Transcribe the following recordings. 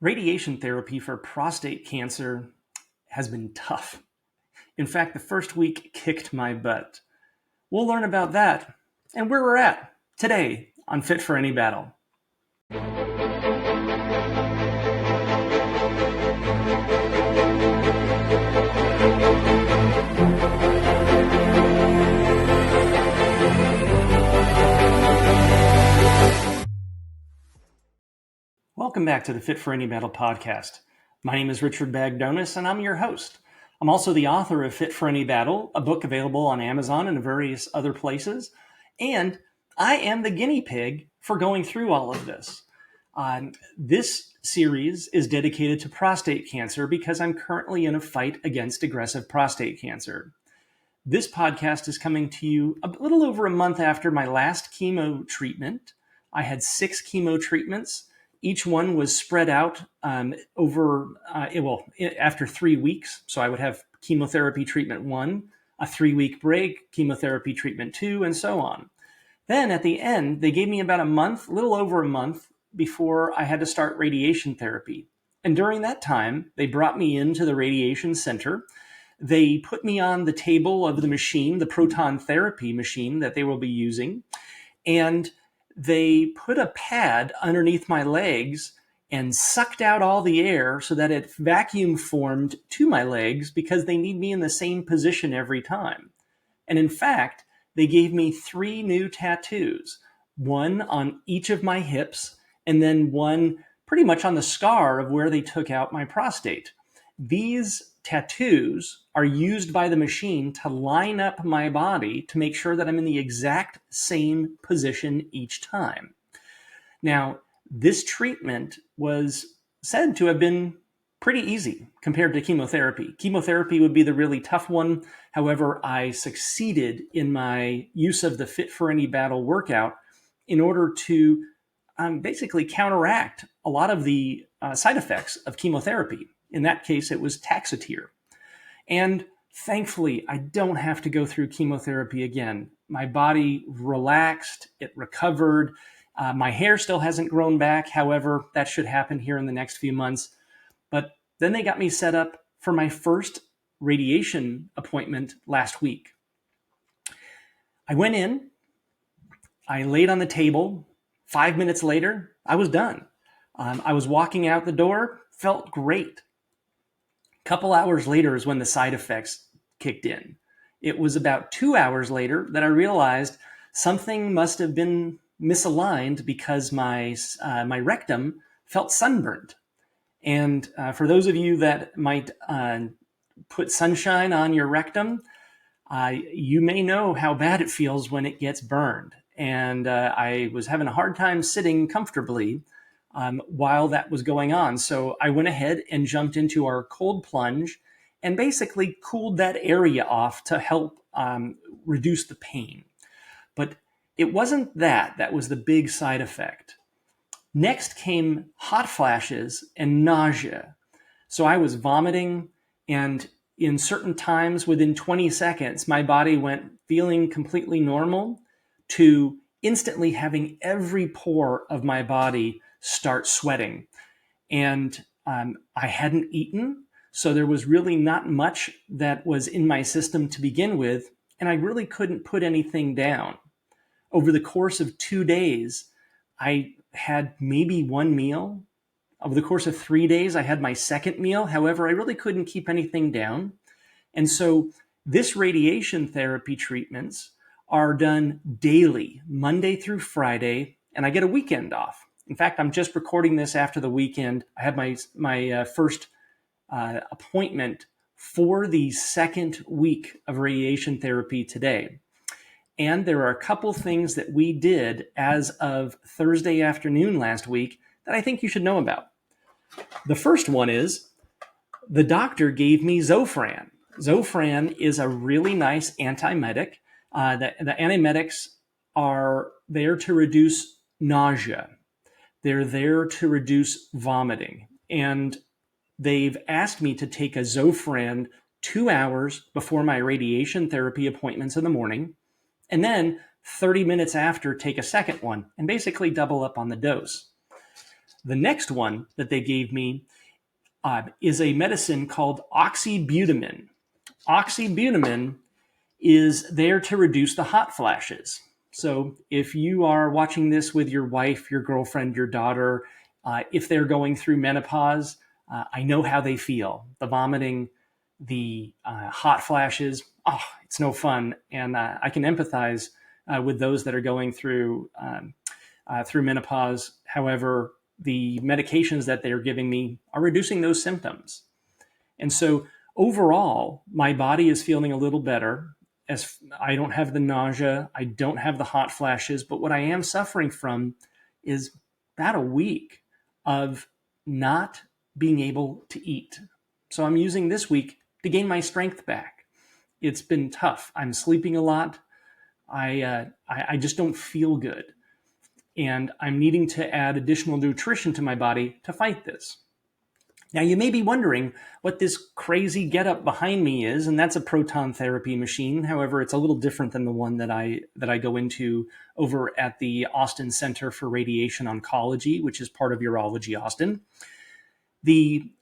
Radiation therapy for prostate cancer has been tough. In fact, the first week kicked my butt. We'll learn about that and where we're at today on Fit for Any Battle. Welcome back to the Fit for Any Battle podcast. My name is Richard Bagdonas, and I'm your host. I'm also the author of Fit for Any Battle, a book available on Amazon and various other places. And I am the guinea pig for going through all of this. This series is dedicated to prostate cancer because I'm currently in a fight against aggressive prostate cancer. This podcast is coming to you a little over a month after my last chemo treatment. I had 6 chemo treatments. Each one was spread out after 3 weeks. So I would have chemotherapy treatment 1, a 3-week break, chemotherapy treatment 2, and so on. Then at the end, they gave me about a little over a month before I had to start radiation therapy. And during that time, they brought me into the radiation center. They put me on the table of the machine, the proton therapy machine that they will be using. And they put a pad underneath my legs and sucked out all the air so that it vacuum formed to my legs because they need me in the same position every time. And in fact, they gave me 3 new tattoos, one on each of my hips, and then one pretty much on the scar of where they took out my prostate. These tattoos are used by the machine to line up my body to make sure that I'm in the exact same position each time. Now, this treatment was said to have been pretty easy compared to chemotherapy. Chemotherapy would be the really tough one. However, I succeeded in my use of the Fit for Any Battle workout in order to basically counteract a lot of the side effects of chemotherapy. In that case, it was Taxotere. And thankfully, I don't have to go through chemotherapy again. My body relaxed, it recovered. My hair still hasn't grown back. However, that should happen here in the next few months. But then they got me set up for my first radiation appointment last week. I went in, I laid on the table. 5 minutes later, I was done. I was walking out the door, felt great. A couple hours later is when the side effects kicked in. It was about 2 hours later that I realized something must have been misaligned because my rectum felt sunburned. And for those of you that might put sunshine on your rectum, you may know how bad it feels when it gets burned. And I was having a hard time sitting comfortably while that was going on. So I went ahead and jumped into our cold plunge and basically cooled that area off to help reduce the pain. But it wasn't that was the big side effect. Next came hot flashes and nausea. So I was vomiting, and in certain times within 20 seconds, my body went feeling completely normal to instantly having every pore of my body start sweating. And I hadn't eaten, so there was really not much that was in my system to begin with, and I really couldn't put anything down. Over the course of 2 days, I had maybe 1 meal. Over the course of 3 days, I had my second meal. However, I really couldn't keep anything down. And so this radiation therapy treatments are done daily, Monday through Friday, and I get a weekend off. In fact, I'm just recording this after the weekend. I had my first appointment for the second week of radiation therapy today. And there are a couple things that we did as of Thursday afternoon last week that I think you should know about. The first one is the doctor gave me Zofran. Zofran is a really nice antiemetic. The antiemetics are there to reduce nausea. They're there to reduce vomiting. And they've asked me to take a Zofran 2 hours before my radiation therapy appointments in the morning, and then 30 minutes after, take a second one and basically double up on the dose. The next one that they gave me is a medicine called oxybutamin. Oxybutamin is there to reduce the hot flashes. So if you are watching this with your wife, your girlfriend, your daughter, if they're going through menopause, I know how they feel. The vomiting, the hot flashes, it's no fun. And I can empathize with those that are going through menopause. However, the medications that they're giving me are reducing those symptoms. And so overall, my body is feeling a little better. As I don't have the nausea, I don't have the hot flashes, but what I am suffering from is about a week of not being able to eat. So I'm using this week to gain my strength back. It's been tough. I'm sleeping a lot. I just don't feel good. And I'm needing to add additional nutrition to my body to fight this. Now, you may be wondering what this crazy getup behind me is, and that's a proton therapy machine. However, it's a little different than the one that I go into over at the Austin Center for Radiation Oncology, which is part of Urology Austin. The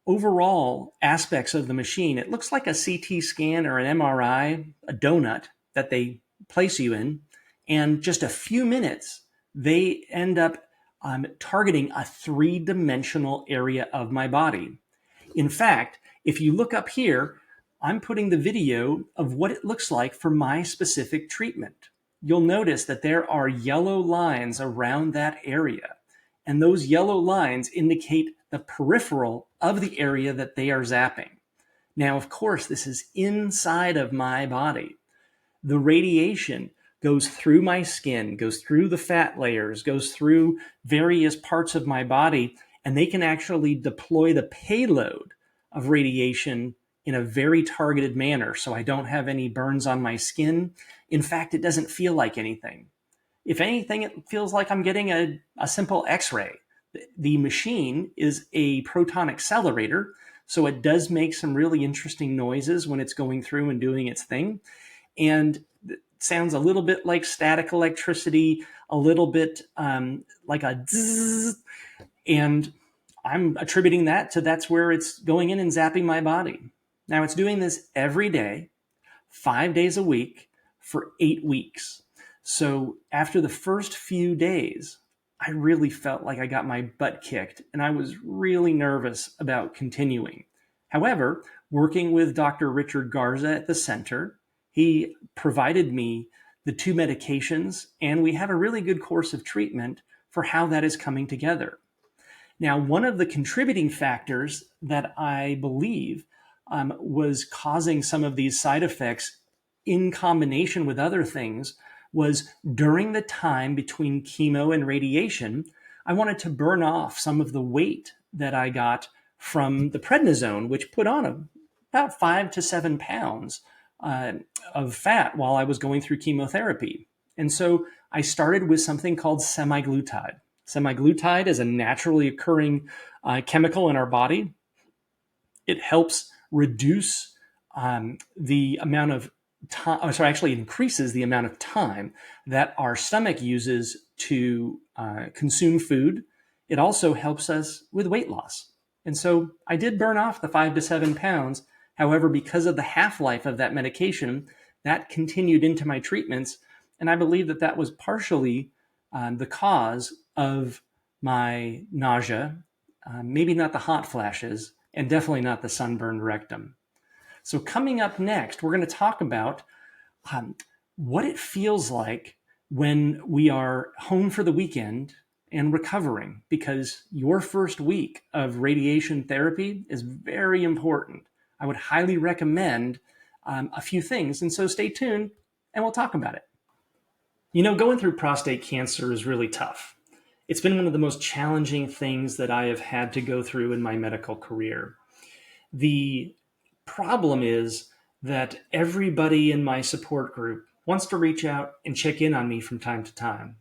overall aspects of the machine, it looks like a CT scan or an MRI, a donut that they place you in, and just a few minutes, they end up targeting a three-dimensional area of my body. In fact, if you look up here, I'm putting the video of what it looks like for my specific treatment. You'll notice that there are yellow lines around that area, and those yellow lines indicate the peripheral of the area that they are zapping. Now, of course, this is inside of my body. The radiation goes through my skin, goes through the fat layers, goes through various parts of my body, and they can actually deploy the payload of radiation in a very targeted manner. So I don't have any burns on my skin. In fact, it doesn't feel like anything. If anything, it feels like I'm getting a simple X-ray. The machine is a proton accelerator, so it does make some really interesting noises when it's going through and doing its thing. And sounds a little bit like static electricity, a little bit like a zzz, and I'm attributing that to that's where it's going in and zapping my body. Now, it's doing this every day, 5 days a week for 8 weeks. So after the first few days, I really felt like I got my butt kicked, and I was really nervous about continuing. However, working with Dr. Richard Garza at the center, he provided me the 2 medications, and we have a really good course of treatment for how that is coming together. Now, one of the contributing factors that I believe was causing some of these side effects in combination with other things was during the time between chemo and radiation, I wanted to burn off some of the weight that I got from the prednisone, which put on about 5 to 7 pounds of fat while I was going through chemotherapy. And so I started with something called semaglutide. Semaglutide is a naturally occurring chemical in our body. It helps reduce the amount of time, actually increases the amount of time that our stomach uses to consume food. It also helps us with weight loss. And so I did burn off the 5 to 7 pounds. However, because of the half-life of that medication, that continued into my treatments. And I believe that that was partially the cause of my nausea, maybe not the hot flashes, and definitely not the sunburned rectum. So coming up next, we're going to talk about what it feels like when we are home for the weekend and recovering, because your first week of radiation therapy is very important. I would highly recommend a few things. And so stay tuned and we'll talk about it. You know, going through prostate cancer is really tough. It's been one of the most challenging things that I have had to go through in my medical career. The problem is that everybody in my support group wants to reach out and check in on me from time to time.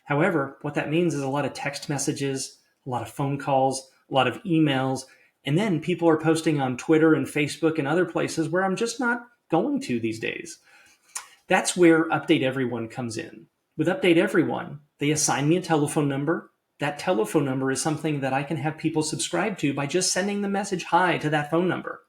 However, what that means is a lot of text messages, a lot of phone calls, a lot of emails, and then people are posting on Twitter and Facebook and other places where I'm just not going to these days. That's where Update Everyone comes in. With Update Everyone, they assign me a telephone number That telephone number is something that I can have people subscribe to by just sending the message hi to that phone number.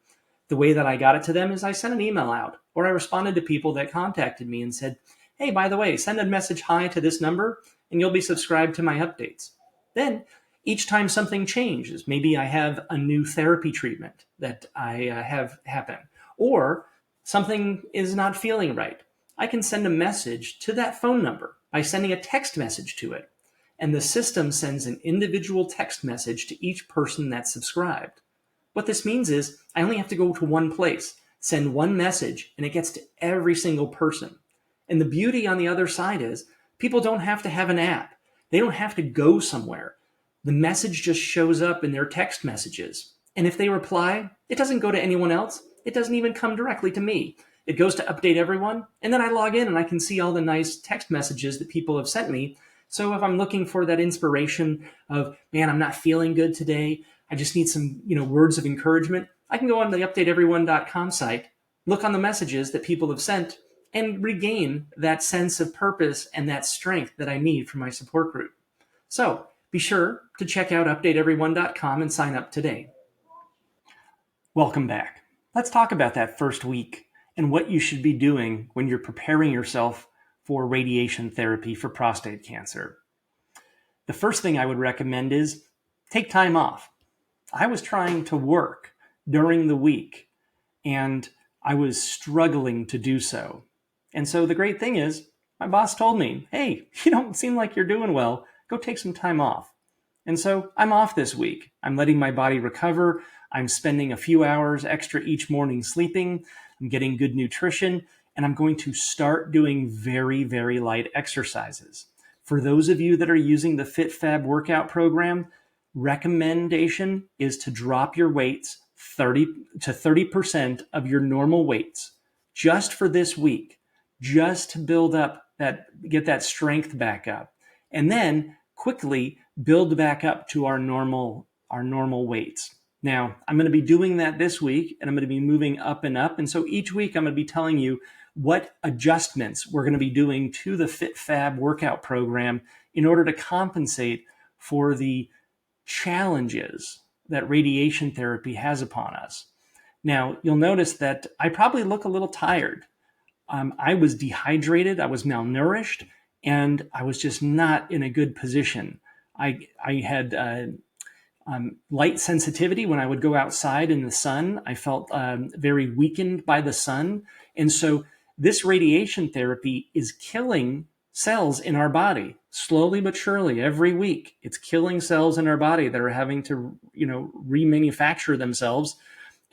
The way that I got it to them is I sent an email out, or I responded to people that contacted me and said, hey, by the way, send a message hi to this number and you'll be subscribed to my updates. Then each time something changes, maybe I have a new therapy treatment that I have happen, or something is not feeling right, I can send a message to that phone number by sending a text message to it. And the system sends an individual text message to each person that's subscribed. What this means is I only have to go to one place, send one message, and it gets to every single person. And the beauty on the other side is people don't have to have an app. They don't have to go somewhere. The message just shows up in their text messages. And if they reply, it doesn't go to anyone else. It doesn't even come directly to me. It goes to update everyone. And then I log in and I can see all the nice text messages that people have sent me. So if I'm looking for that inspiration of, man, I'm not feeling good today, I just need some, words of encouragement, I can go on the updateeveryone.com site, look on the messages that people have sent, and regain that sense of purpose and that strength that I need for my support group. So be sure to check out updateeveryone.com and sign up today. Welcome back. Let's talk about that first week and what you should be doing when you're preparing yourself for radiation therapy for prostate cancer. The first thing I would recommend is take time off. I was trying to work during the week and I was struggling to do so. And so the great thing is my boss told me, hey, you don't seem like you're doing well. Go take some time off. And so I'm off this week. I'm letting my body recover. I'm spending a few hours extra each morning sleeping. I'm getting good nutrition, and I'm going to start doing very, very light exercises. For those of you that are using the FitFAB workout program, recommendation is to drop your weights 30% of your normal weights just for this week, just to build up get that strength back up, and then quickly build back up to our normal weights. Now, I'm going to be doing that this week, and I'm going to be moving up and up. And so each week I'm going to be telling you what adjustments we're going to be doing to the FitFAB workout program in order to compensate for the challenges that radiation therapy has upon us. Now, you'll notice that I probably look a little tired. I was dehydrated, I was malnourished, and I was just not in a good position. I had light sensitivity when I would go outside in the sun. I felt very weakened by the sun. And so this radiation therapy is killing cells in our body, slowly but surely, every week. It's killing cells in our body that are having to, remanufacture themselves.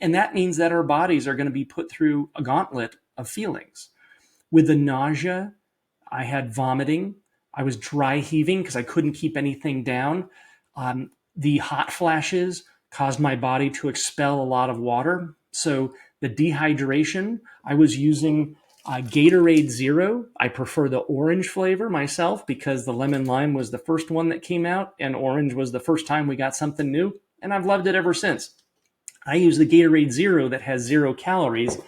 And that means that our bodies are going to be put through a gauntlet of feelings. With the nausea, I had vomiting. I was dry heaving because I couldn't keep anything down. The hot flashes caused my body to expel a lot of water. So the dehydration, I was using Gatorade Zero. I prefer the orange flavor myself because the lemon lime was the first one that came out, and orange was the first time we got something new, and I've loved it ever since. I use the Gatorade Zero that has 0 calories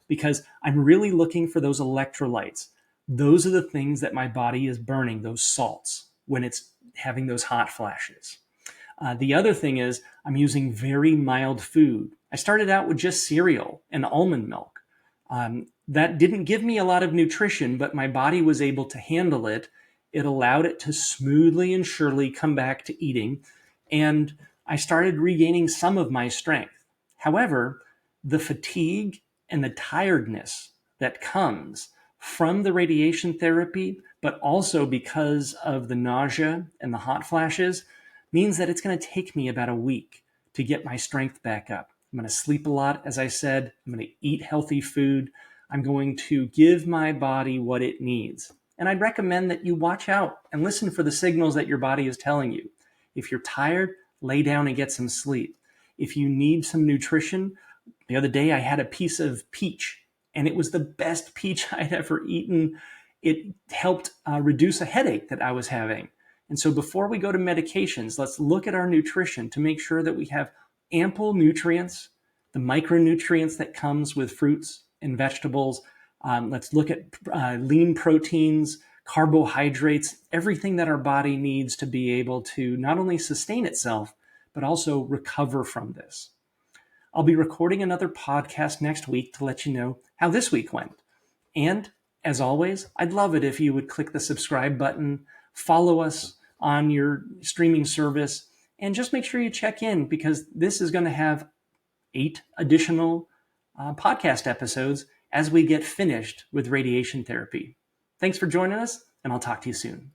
because I'm really looking for those electrolytes. Those are the things that my body is burning, those salts, when it's having those hot flashes. The other thing is I'm using very mild food. I started out with just cereal and almond milk. That didn't give me a lot of nutrition, but my body was able to handle it. It allowed it to smoothly and surely come back to eating, and I started regaining some of my strength. However, the fatigue and the tiredness that comes from the radiation therapy, but also because of the nausea and the hot flashes, means that it's going to take me about a week to get my strength back up. I'm going to sleep a lot, as I said. I'm going to eat healthy food. I'm going to give my body what it needs. And I'd recommend that you watch out and listen for the signals that your body is telling you. If you're tired, lay down and get some sleep. If you need some nutrition, the other day I had a piece of peach, and it was the best peach I'd ever eaten. It helped reduce a headache that I was having. And so before we go to medications, let's look at our nutrition to make sure that we have ample nutrients, the micronutrients that comes with fruits and vegetables. Let's look at lean proteins, carbohydrates, everything that our body needs to be able to not only sustain itself, but also recover from this. I'll be recording another podcast next week to let you know how this week went. And as always, I'd love it if you would click the subscribe button, follow us on your streaming service, and just make sure you check in, because this is going to have 8 additional podcast episodes as we get finished with radiation therapy. Thanks for joining us, and I'll talk to you soon.